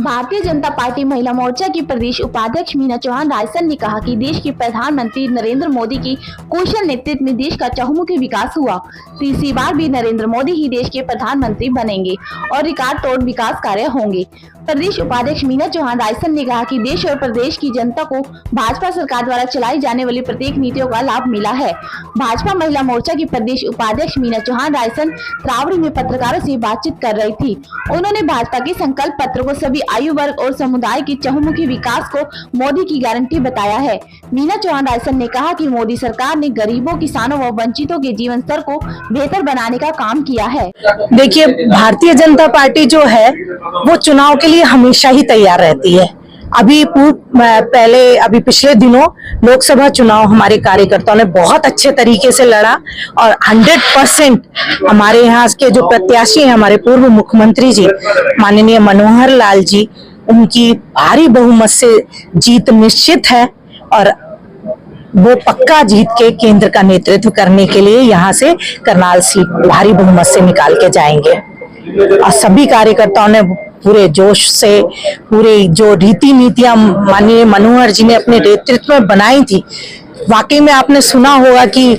Bharatiya Janata party महिला मोर्चा की प्रदेश उपाध्यक्ष मीना चौहान रायसन ने कहा कि देश के प्रधानमंत्री नरेंद्र मोदी की कुशल नेतृत्व में देश का चहुमुखी विकास हुआ। तीसरी बार भी नरेंद्र मोदी ही देश के प्रधानमंत्री बनेंगे और रिकॉर्ड तोड़ विकास कार्य होंगे। प्रदेश उपाध्यक्ष मीना चौहान रायसन ने कहा कि देश और प्रदेश की जनता को भाजपा सरकार द्वारा चलाई जाने वाली प्रत्येक नीतियों का लाभ मिला है। भाजपा महिला मोर्चा की प्रदेश उपाध्यक्ष मीना चौहान रायसन रावड़ी में पत्रकारों से बातचीत कर रही थी। उन्होंने भाजपा के संकल्प पत्र को सभी आयु वर्ग और समुदाय के चहुमुखी विकास को मोदी की गारंटी बताया है। मीना चौहान रायसन ने कहा कि मोदी सरकार ने गरीबों, किसानों व वंचितों के जीवन स्तर को बेहतर बनाने का काम किया है। देखिए, भारतीय जनता पार्टी जो है वो चुनाव के लिए हमेशा ही तैयार रहती है। अभी पिछले दिनों लोकसभा चुनाव हमारे कार्यकर्ताओं ने बहुत अच्छे तरीके से लड़ा और 100% हमारे यहाँ के जो प्रत्याशी हैं, हमारे पूर्व मुख्यमंत्री जी माननीय मनोहर लाल जी, उनकी भारी बहुमत से जीत निश्चित है और वो पक्का जीत के केंद्र का नेतृत्व करने के लिए यहाँ से करनाल सीट भारी बहुमत से निकाल के जाएंगे। और सभी कार्यकर्ताओं ने पूरे जोश से पूरे जो रीति नीतियां माननीय मनोहर जी ने अपने नेतृत्व में बनाई थी, वाकई में आपने सुना होगा कि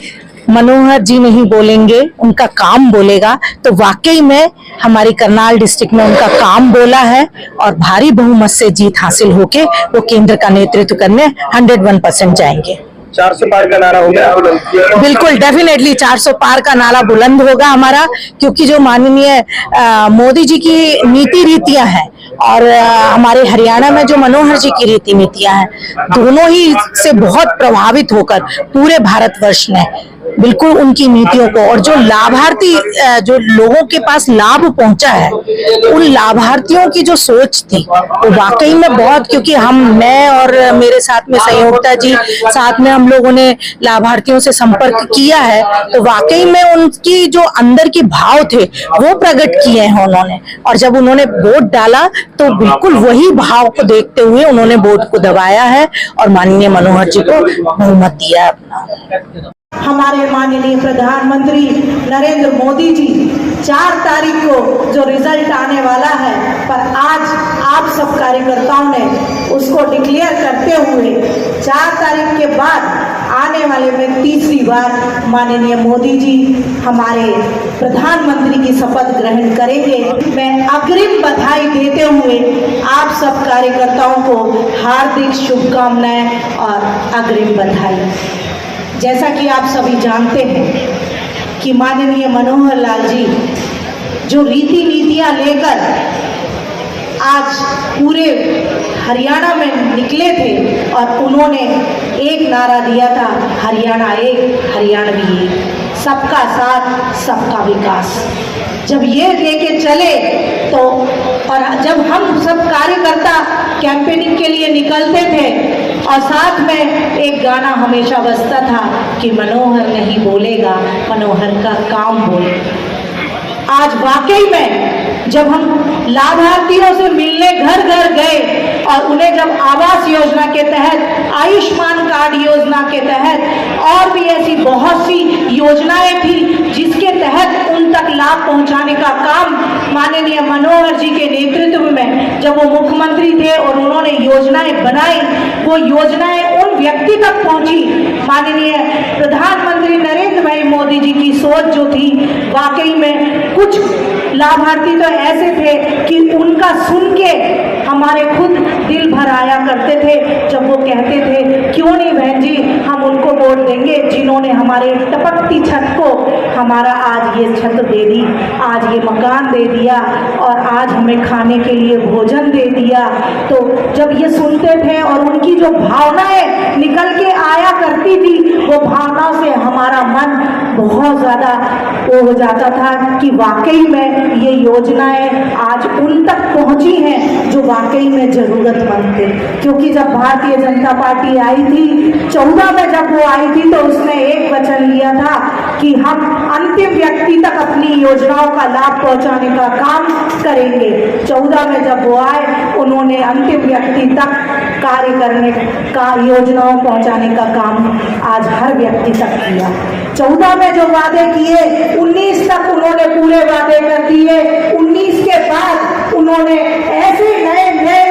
मनोहर जी नहीं बोलेंगे, उनका काम बोलेगा। तो वाकई में हमारी करनाल डिस्ट्रिक्ट में उनका काम बोला है और भारी बहुमत से जीत हासिल होके वो केंद्र का नेतृत्व करने 101% जाएंगे। 400 पार का नारा होगा? बिल्कुल, डेफिनेटली 400 पार का नारा बुलंद होगा हमारा, क्योंकि जो माननीय मोदी जी की नीति रीतियां हैं और हमारे हरियाणा में जो मनोहर जी की रीति नीतियां हैं, दोनों ही से बहुत प्रभावित होकर पूरे भारतवर्ष ने बिल्कुल उनकी नीतियों को और जो लाभार्थी जो लोगों के पास लाभ पहुंचा है, उन लाभार्थियों की जो सोच थी वो वाकई में बहुत, क्योंकि मैं और मेरे साथ में संयोक्ता जी साथ में हम लोगों ने लाभार्थियों से संपर्क किया है, तो वाकई में उनकी जो अंदर के भाव थे वो प्रकट किए हैं उन्होंने। और जब उन्होंने वोट डाला तो बिल्कुल वही भाव को देखते हुए उन्होंने वोट को दबाया है और माननीय मनोहर जी को बहुमत दिया अपना। हमारे माननीय प्रधानमंत्री नरेंद्र मोदी जी 4 तारीख को जो रिजल्ट आने वाला है, पर आज आप सब कार्यकर्ताओं ने उसको डिक्लेयर करते हुए 4 तारीख के बाद आने वाले में तीसरी बार माननीय मोदी जी हमारे प्रधानमंत्री की शपथ ग्रहण करेंगे। मैं अग्रिम बधाई देते हुए आप सब कार्यकर्ताओं को हार्दिक शुभकामनाएं और अग्रिम बधाई। जैसा कि आप सभी जानते हैं कि माननीय मनोहर लाल जी जो रीति नीतियां लेकर आज पूरे हरियाणा में निकले थे और उन्होंने एक नारा दिया था, हरियाणा एक, हरियाणवी एक, सबका साथ सबका विकास। जब ये लेके चले तो और जब हम सब कार्यकर्ता कैंपेनिंग के लिए निकलते थे और साथ में एक गाना हमेशा बजता था कि मनोहर नहीं बोलेगा, मनोहर का काम बोलेगा। आज वाकई में जब हम लाभार्थियों से मिलने घर घर गए और उन्हें जब आवास योजना के तहत, आयुष्मान कार्ड योजना के तहत और भी ऐसी बहुत सी योजनाएं थी जिसके तहत उन तक लाभ पहुंचाने का काम माननीय मनोहर जी के नेतृत्व में जब वो मुख्यमंत्री थे और उन्होंने योजनाएं बनाई, वो योजनाएं उन व्यक्ति तक पहुंची। माननीय प्रधानमंत्री नरेंद्र भाई मोदी जी की सोच जो थी, वाकई में कुछ लाभार्थी तो ऐसे थे कि उनका सुन के हमारे खुद दिल भर आया करते थे जब वो कहते थे, क्यों नहीं बहन जी, हम उनको वोट देंगे जिन्होंने हमारे टपकती छत को हमारा आज ये छत दे दी, आज ये मकान दे दिया और आज हमें खाने के लिए भोजन दे दिया। तो जब ये सुनते थे और उनकी जो भावनाएं निकल के आया करती थी, वो भावनाओं से हमारा मन बहुत ज़्यादा वो हो जाता था कि वाकई में ये योजनाएं आज उन तक पहुंची हैं जो वाकई में जरूरतमंद थे। क्योंकि जब भारतीय जनता पार्टी आई थी 14 में जब वो आई थी तो उसने एक वचन लिया था कि हम अंतिम व्यक्ति तक अपनी योजनाओं का लाभ पहुंचाने का काम करेंगे। 14 में जब वो आए, उन्होंने अंतिम व्यक्ति तक कार्य करने का, योजनाओं पहुंचाने का काम आज हर व्यक्ति तक किया। 14 में जो वादे किए 19 तक उन्होंने पूरे वादे कर दिए। 19 के बाद उन्होंने ऐसे नए नए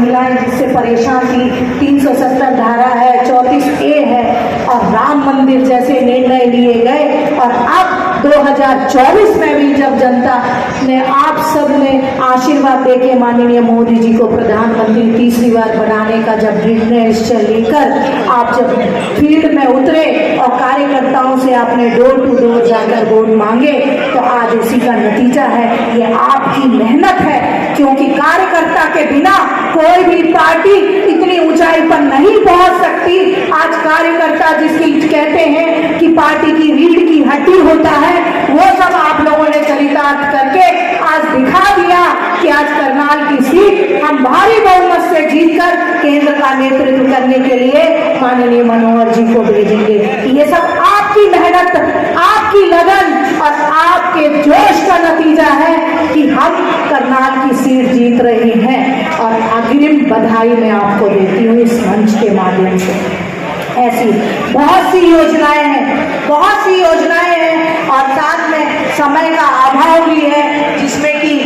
महिलाएं जिससे परेशान थी, 370 धारा है, 34A है और राम मंदिर जैसे निर्णय लिए गए। और अब 2024 में भी जब जनता ने आप सब ने आशीर्वाद देके माननीय मोदी जी को प्रधानमंत्री तीसरी बार बनाने का जब निर्णय लेकर आप जब फील्ड में उतरे और कार्यकर्ताओं से आपने डोर टू डोर जाकर वोट मांगे, तो आज उसी का नतीजा है। ये आपकी मेहनत है, क्योंकि कार्यकर्ता के बिना कोई भी पार्टी इतनी ऊंचाई पर नहीं पहुंच सकती। आज कार्यकर्ता जिसकी कहते हैं कि पार्टी की रीढ़ की हड्डी होता है, वो सब आप लोगों ने चरितार्थ करके आज दिखा दिया कि आज करनाल की सीट हम भारी बहुमत से जीतकर केंद्र का नेतृत्व करने के लिए माननीय मनोहर जी को भेजेंगे। ये सब आपकी मेहनत, आपकी लगन और आपके जोश का नतीजा है कि हम करनाल की सीट जीत रहे हैं। और अग्रिम बधाई मैं आपको देती हूँ इस मंच के माध्यम से। ऐसी बहुत सी योजनाएं हैं और साथ में समय का अभाव भी है, जिसमें कि